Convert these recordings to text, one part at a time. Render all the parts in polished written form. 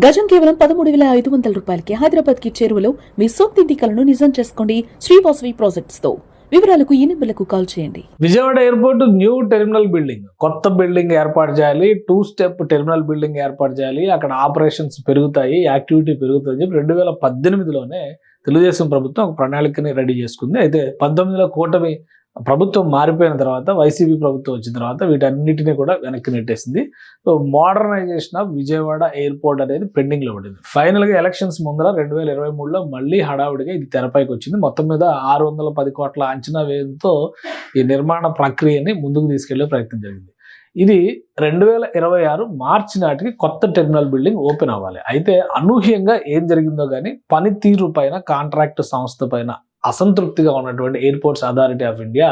గజం కేవలం 13,500 రూపాయలకి హైదరాబాద్ కి చేరువలో మీ సొంతింటి కలను నిజం చేసుకోండి శ్రీవాసవి ప్రాజెక్ట్స్ తో. వివరాలకు ఈ నెంబర్లకు కాల్ చేయండి. Vijayawada airport new terminal building, కొత్త బిల్డింగ్ ఏర్పాటు చేయాలి, 2 స్టెప్ టెర్మినల్ బిల్డింగ్ ఏర్పాటు చేయాలి, అక్కడ ఆపరేషన్స్ పెరుగుతాయి, యాక్టివిటీ పెరుగుతుంది అని చెప్పి 2018లోనే తెలుగుదేశం ప్రభుత్వం ఒక ప్రణాళికని రెడీ చేసుకుంది. అయితే 19లో కూటమి ప్రభుత్వం మారిపోయిన తర్వాత, వైసీపీ ప్రభుత్వం వచ్చిన తర్వాత వీటన్నిటిని కూడా వెనక్కి నెట్టేసింది. So modernisation of Vijayawada airport అనేది పెండింగ్లో పడింది. ఫైనల్గా ఎలక్షన్స్ ముందర 2023లో మళ్ళీ హడావుడిగా ఇది తెరపైకి వచ్చింది. మొత్తం మీద 610 కోట్ల అంచనా వ్యయంతో ఈ నిర్మాణ ప్రక్రియని ముందుకు తీసుకెళ్లే ప్రయత్నం జరిగింది. ఇది 2026 మార్చి నాటికి కొత్త టెర్మినల్ బిల్డింగ్ ఓపెన్ అవ్వాలి. అయితే అనూహ్యంగా ఏం జరిగిందో కానీ పనితీరు పైన, కాంట్రాక్ట్ సంస్థ పైన అసంతృప్తిగా ఉన్నటువంటి ఎయిర్పోర్ట్స్ అథారిటీ ఆఫ్ ఇండియా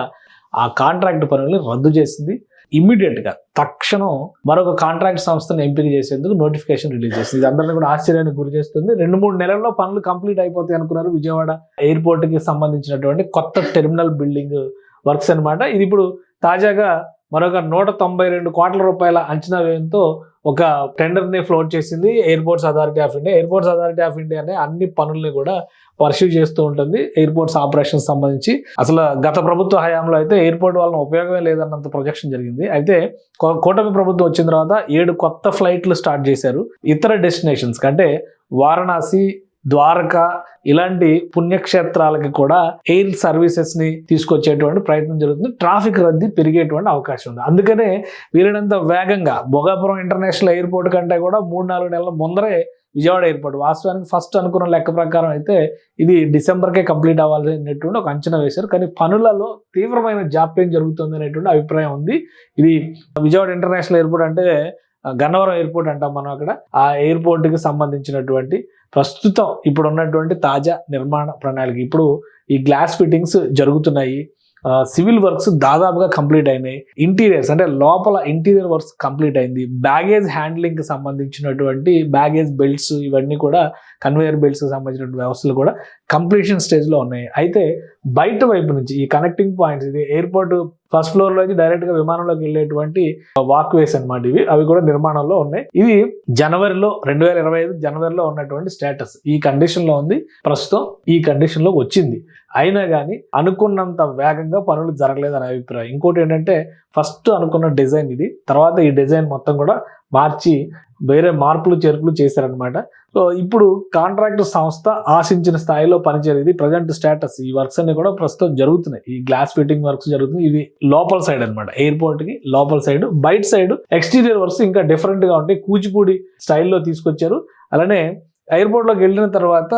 ఆ కాంట్రాక్ట్ పనులను రద్దు చేసింది. ఇమ్మీడియట్గా తక్షణం మరొక కాంట్రాక్ట్ సంస్థను ఎంపిక చేసేందుకు నోటిఫికేషన్ రిలీజ్ చేసింది. ఇది అందరినీ కూడా ఆశ్చర్యానికి గురి చేస్తుంది. 2-3 నెలల్లో పనులు కంప్లీట్ అయిపోతాయి అనుకున్నారు విజయవాడ ఎయిర్పోర్ట్కి సంబంధించినటువంటి కొత్త టెర్మినల్ బిల్డింగ్ వర్క్స్ అనమాట. ఇది ఇప్పుడు తాజాగా మరొక 192 కోట్ల రూపాయల అంచనా వ్యయంతో ఒక టెండర్ని ఫ్లోట్ చేసింది airports authority of India. Airports authority of India అనే అన్ని పనుల్ని కూడా పర్స్యూ చేస్తూ ఉంటుంది ఎయిర్పోర్ట్స్ ఆపరేషన్స్ సంబంధించి. అసలు గత ప్రభుత్వ హయాంలో అయితే ఎయిర్పోర్ట్ వలన ఉపయోగమే లేదన్నంత ప్రొజెక్షన్ జరిగింది. అయితే కూటమి ప్రభుత్వం వచ్చిన తర్వాత 7 కొత్త ఫ్లైట్లు స్టార్ట్ చేశారు. ఇతర డెస్టినేషన్స్ కంటే వారణాసి, ద్వారకా ఇలాంటి పుణ్యక్షేత్రాలకి కూడా ఎయిర్ సర్వీసెస్ ని తీసుకొచ్చేటువంటి ప్రయత్నం జరుగుతుంది. ట్రాఫిక్ రద్దీ పెరిగేటువంటి అవకాశం ఉంది. అందుకనే వీలైనంత వేగంగా భోగాపురం ఇంటర్నేషనల్ ఎయిర్పోర్ట్ కంటే కూడా 3-4 నెలల ముందరే విజయవాడ ఎయిర్పోర్ట్, వాస్తవానికి ఫస్ట్ అనుకున్న లెక్క ప్రకారం అయితే ఇది డిసెంబర్కే కంప్లీట్ అవ్వాలి అనేటువంటి ఒక అంచనా వేశారు. కానీ పనులలో తీవ్రమైన జాప్యం జరుగుతుంది అనేటువంటి అభిప్రాయం ఉంది. ఇది విజయవాడ ఇంటర్నేషనల్ ఎయిర్పోర్ట్ అంటే గన్నవరం ఎయిర్పోర్ట్ అంటాం మనం. అక్కడ ఆ ఎయిర్పోర్ట్కి సంబంధించినటువంటి ప్రస్తుతం ఇప్పుడు ఉన్నటువంటి తాజా నిర్మాణ ప్రణాళిక, ఇప్పుడు ఈ గ్లాస్ ఫిట్టింగ్స్ జరుగుతున్నాయి, సివిల్ వర్క్స్ దాదాపుగా కంప్లీట్ అయినాయి, ఇంటీరియర్స్ అంటే లోపల ఇంటీరియర్ వర్క్స్ కంప్లీట్ అయింది, బ్యాగేజ్ హ్యాండ్లింగ్ కి సంబంధించినటువంటి బ్యాగేజ్ బెల్ట్స్ ఇవన్నీ కూడా, కన్వేయర్ బెల్ట్స్ కి సంబంధించిన వ్యవస్థలు కూడా కంప్లీషన్ స్టేజ్ లో ఉన్నాయి. అయితే బయట వైపు నుంచి ఈ కనెక్టింగ్ పాయింట్స్, ఇది ఎయిర్పోర్ట్ ఫస్ట్ ఫ్లోర్ లోకి డైరెక్ట్ గా విమానంలోకి వెళ్ళేటువంటి వాక్ వేస్ అనమాట ఇవి, అవి కూడా నిర్మాణంలో ఉన్నాయి. ఇది 2025 జనవరిలో ఉన్నటువంటి స్టేటస్ ఈ కండిషన్ లో ఉంది. ప్రస్తుతం ఈ కండిషన్ లో వచ్చింది. అయినా కానీ అనుకున్నంత వేగంగా పనులు జరగలేదని అభిప్రాయం. ఇంకోటి ఏంటంటే ఫస్ట్ అనుకున్న డిజైన్ ఇది, తర్వాత ఈ డిజైన్ మొత్తం కూడా మార్చి వేరే మార్పులు చేర్పులు చేశారనమాట. సో ఇప్పుడు కాంట్రాక్ట్ సంస్థ ఆశించిన స్థాయిలో పనిచేయలేదు. ప్రజెంట్ స్టేటస్ ఈ వర్క్స్ అన్ని కూడా ప్రస్తుతం జరుగుతున్నాయి. ఈ గ్లాస్ ఫిట్టింగ్ వర్క్స్ జరుగుతున్నాయి. ఇది లోపల సైడ్ అనమాట, ఎయిర్పోర్ట్ కి లోపల సైడ్. బయట సైడ్ ఎక్స్టీరియర్ వర్క్స్ ఇంకా డిఫరెంట్ గా ఉంటాయి, కూచిపూడి స్టైల్లో తీసుకొచ్చారు. అలానే ఎయిర్పోర్ట్ లోకి వెళ్ళిన తర్వాత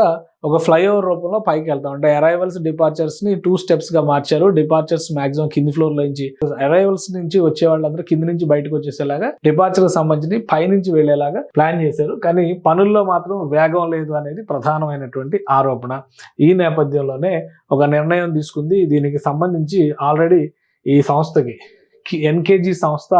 ఒక ఫ్లైఓవర్ రూపంలో పైకి వెళ్తాం. అంటే అరైవల్స్, డిపార్చర్స్ ని 2 స్టెప్స్ గా మార్చారు. డిపార్చర్స్ మాక్సిమం కింది ఫ్లోర్ లో నుంచి, అరైవల్స్ నుంచి వచ్చే వాళ్ళందరూ కింది నుంచి బయటకు వచ్చేసేలాగా, డిపార్చర్ కి సంబంధించి పై నుంచి వెళ్లేలాగా ప్లాన్ చేశారు. కానీ పనుల్లో మాత్రం వేగం లేదు అనేది ప్రధానమైనటువంటి ఆరోపణ. ఈ నేపథ్యంలోనే ఒక నిర్ణయం తీసుకుంది. దీనికి సంబంధించి ఆల్రెడీ ఈ సంస్థకి ఎన్కేజీ సంస్థ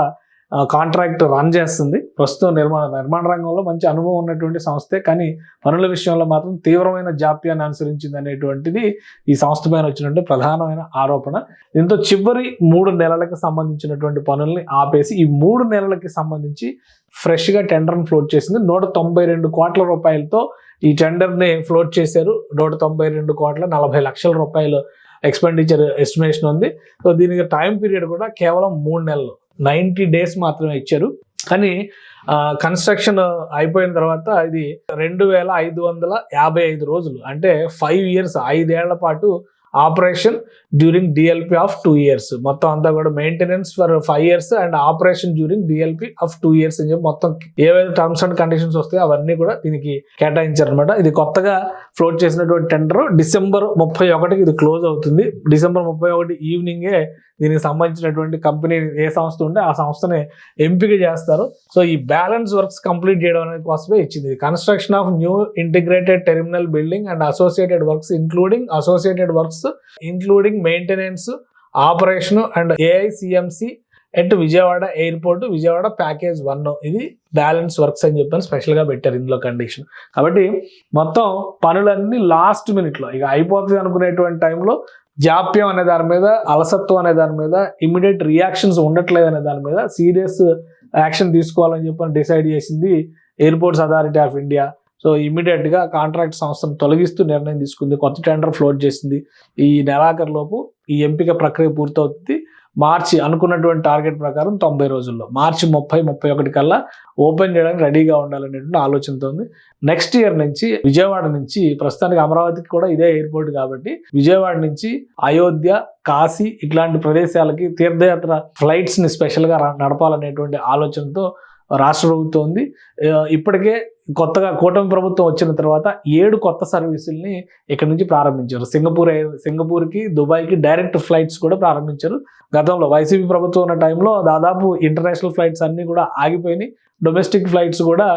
కాంట్రాక్ట్ రన్ చేస్తుంది. ప్రస్తుతం నిర్మాణ రంగంలో మంచి అనుభవం ఉన్నటువంటి సంస్థే, కానీ పనుల విషయంలో మాత్రం తీవ్రమైన జాప్యాన్ని అనుసరించింది అనేటువంటిది ఈ సంస్థ పైన వచ్చినటువంటి ప్రధానమైన ఆరోపణ. దీంతో చివరి 3 నెలలకు సంబంధించినటువంటి పనుల్ని ఆపేసి ఈ 3 నెలలకి సంబంధించి ఫ్రెష్ గా టెండర్ని ఫ్లోట్ చేసింది. 192 కోట్ల రూపాయలతో ఈ టెండర్ని ఫ్లోట్ చేశారు. 192 కోట్ల 40 లక్షల రూపాయలు ఎక్స్పెండిచర్ ఎస్టిమేషన్ ఉంది. సో దీనికి టైం పీరియడ్ కూడా కేవలం 3 నెలలు, 90 డేస్ మాత్రమే ఇచ్చారు. కానీ కన్స్ట్రక్షన్ అయిపోయిన తర్వాత ఇది 2555 రోజులు, అంటే 5 ఇయర్స్, 5 ఏళ్ల పాటు operation during DLP of 2 years. మొత్తం అంతా కూడా maintenance for 5 years and operation during DLP of 2 years అని చెప్పి మొత్తం ఏవైతే టర్మ్స్ అండ్ కండిషన్స్ వస్తాయో అవన్నీ కూడా దీనికి కేటాయించారు అనమాట. ఇది కొత్తగా ఫ్లోట్ చేసినటువంటి టెండర్ డిసెంబర్ 31కి ఇది క్లోజ్ అవుతుంది. డిసెంబర్ 31 ఈవినింగే దీనికి సంబంధించినటువంటి కంపెనీ ఏ సంస్థ ఉంటే ఆ సంస్థని ఎంపిక చేస్తారు. సో ఈ బ్యాలెన్స్ వర్క్స్ కంప్లీట్ చేయడం అనేది కోసమే ఇచ్చింది. Construction of new integrated terminal building and associated works including maintenance, operation and AICMC at Vijayawada airport, Vijayawada package 1, ఇది బ్యాలెన్స్ వర్క్స్ అని చెప్పని స్పెషల్ గా పెట్టారు ఇందులో కండిషన్. కాబట్టి మొత్తం పనులన్నీ లాస్ట్ మినిట్ లో ఇక అయిపోతుంది అనుకునేటువంటి టైంలో జాప్యం అనే దాని మీద, అలసత్వం అనే దాని మీద, ఇమ్మీడియట్ రియాక్షన్స్ ఉండట్లేదు అనే దాని మీద సీరియస్ యాక్షన్ తీసుకోవాలని చెప్పని డిసైడ్ చేసింది airports authority of India so immediate గా కాంట్రాక్ట్ సంస్థను తొలగిస్తూ నిర్ణయం తీసుకుంది, కొత్త టెండర్ ఫ్లోట్ చేసింది. ఈ నెలాఖరులోపు ఈ ఎంపిక ప్రక్రియ పూర్తవుతుంది. మార్చి అనుకున్నటువంటి టార్గెట్ ప్రకారం 90 రోజుల్లో మార్చి 30-31 కల్లా ఓపెన్ చేయడానికి రెడీగా ఉండాలనేటువంటి ఆలోచనతో ఉంది. నెక్స్ట్ ఇయర్ నుంచి విజయవాడ నుంచి, ప్రస్తుతానికి అమరావతికి కూడా ఇదే ఎయిర్పోర్ట్ కాబట్టి విజయవాడ నుంచి అయోధ్య, కాశీ ఇట్లాంటి ప్రదేశాలకి తీర్థయాత్ర ఫ్లైట్స్ ని స్పెషల్ గా నడపాలనేటువంటి ఆలోచనతో రాష్ట్ర ప్రభుత్వం ఉంది. ఇప్పటికే కొత్తగా కూటమి ప్రభుత్వం వచ్చిన తర్వాత 7 కొత్త సర్వీసుల్ని ఇక్కడ నుంచి ప్రారంభించారు. సింగపూర్కి, దుబాయ్కి డైరెక్ట్ ఫ్లైట్స్ కూడా ప్రారంభించారు. గతంలో వైసీపీ ప్రభుత్వం ఉన్న టైంలో దాదాపు ఇంటర్నేషనల్ ఫ్లైట్స్ అన్ని కూడా ఆగిపోయినాయి. డొమెస్టిక్ ఫ్లైట్స్ కూడా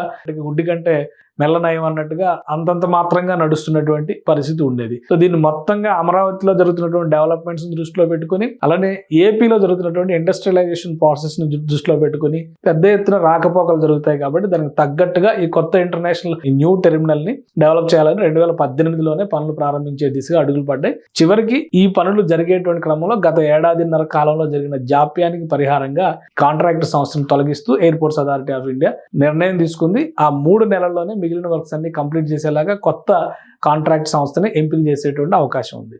గుడ్డి కంటే మెల్లనయం అన్నట్టుగా అంతంత మాత్రంగా నడుస్తున్నటువంటి పరిస్థితి ఉండేది. సో దీన్ని మొత్తంగా అమరావతిలో జరుగుతున్నటువంటి డెవలప్మెంట్స్ దృష్టిలో పెట్టుకుని, అలానే ఏపీలో జరుగుతున్నటువంటి ఇండస్ట్రియలైజేషన్ ప్రాసెస్ ని దృష్టిలో పెట్టుకుని పెద్ద ఎత్తున రాకపోకలు జరుగుతాయి కాబట్టి దానికి తగ్గట్టుగా ఈ కొత్త ఇంటర్నేషనల్ న్యూ టెర్మినల్ ని డెవలప్ చేయాలని 2018లోనే పనులు ప్రారంభించే దిశగా అడుగులు పడ్డాయి. చివరికి ఈ పనులు జరిగేటువంటి క్రమంలో గత ఏడాదిన్నర కాలంలో జరిగిన జాప్యానికి పరిహారంగా కాంట్రాక్ట్ సంస్థను తొలగిస్తూ ఎయిర్పోర్ట్స్ అథారిటీ ఆఫ్ ఇండియా నిర్ణయం తీసుకుంది. ఆ 3 నెలల్లోనే మిగిలిన వర్క్స్ అన్ని కంప్లీట్ చేసేలాగా కొత్త కాంట్రాక్ట్ సంస్థని ఎంపిక చేసేటువంటి అవకాశం ఉంది.